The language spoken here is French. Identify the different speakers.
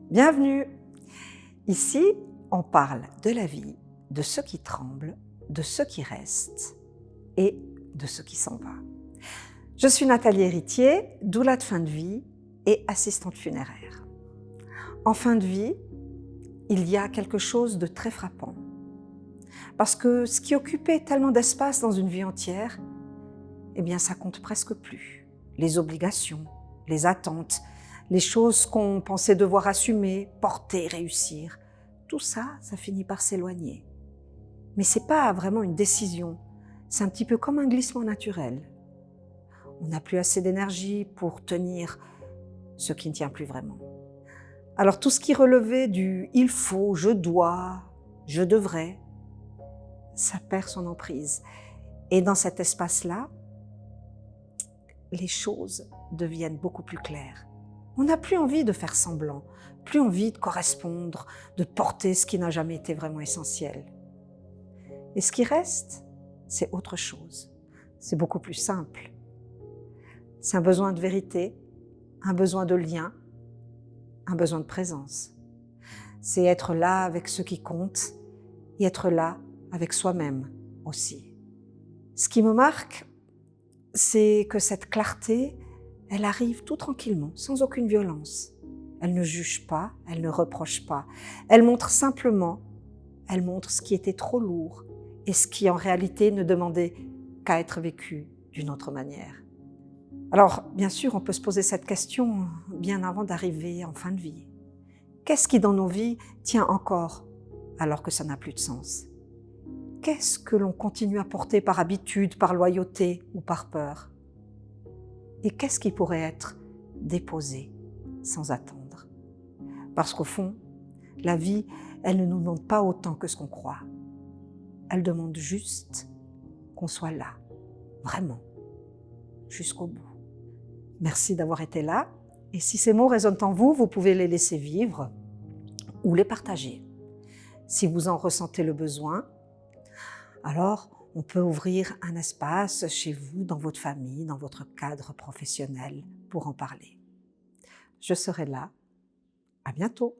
Speaker 1: Bienvenue! Ici, on parle de la vie, de ce qui tremble, de ce qui reste et de ce qui s'en va. Je suis Nathalie Héritier, doula de fin de vie et assistante funéraire. En fin de vie, il y a quelque chose de très frappant. Parce que ce qui occupait tellement d'espace dans une vie entière, eh bien ça compte presque plus. Les obligations, les attentes, les choses qu'on pensait devoir assumer, porter, réussir, tout ça, ça finit par s'éloigner. Mais c'est pas vraiment une décision, c'est un petit peu comme un glissement naturel. On n'a plus assez d'énergie pour tenir ce qui ne tient plus vraiment. Alors tout ce qui relevait du « il faut »,« je dois »,« je devrais », ça perd son emprise. Et dans cet espace-là, les choses deviennent beaucoup plus claires. On n'a plus envie de faire semblant, plus envie de correspondre, de porter ce qui n'a jamais été vraiment essentiel. Et ce qui reste, c'est autre chose. C'est beaucoup plus simple. C'est un besoin de vérité, un besoin de lien, un besoin de présence. C'est être là avec ce qui compte et être là avec soi-même aussi. Ce qui me marque, c'est que cette clarté, elle arrive tout tranquillement, sans aucune violence. Elle ne juge pas, elle ne reproche pas. Elle montre simplement, elle montre ce qui était trop lourd et ce qui en réalité ne demandait qu'à être vécu d'une autre manière. Alors, bien sûr, on peut se poser cette question bien avant d'arriver en fin de vie. Qu'est-ce qui dans nos vies tient encore alors que ça n'a plus de sens? Qu'est-ce que l'on continue à porter par habitude, par loyauté ou par peur? Et qu'est-ce qui pourrait être déposé sans attendre? Parce qu'au fond, la vie, elle ne nous demande pas autant que ce qu'on croit. Elle demande juste qu'on soit là, vraiment, jusqu'au bout. Merci d'avoir été là. Et si ces mots résonnent en vous, vous pouvez les laisser vivre ou les partager. Si vous en ressentez le besoin, alors on peut ouvrir un espace chez vous, dans votre famille, dans votre cadre professionnel pour en parler. Je serai là. À bientôt.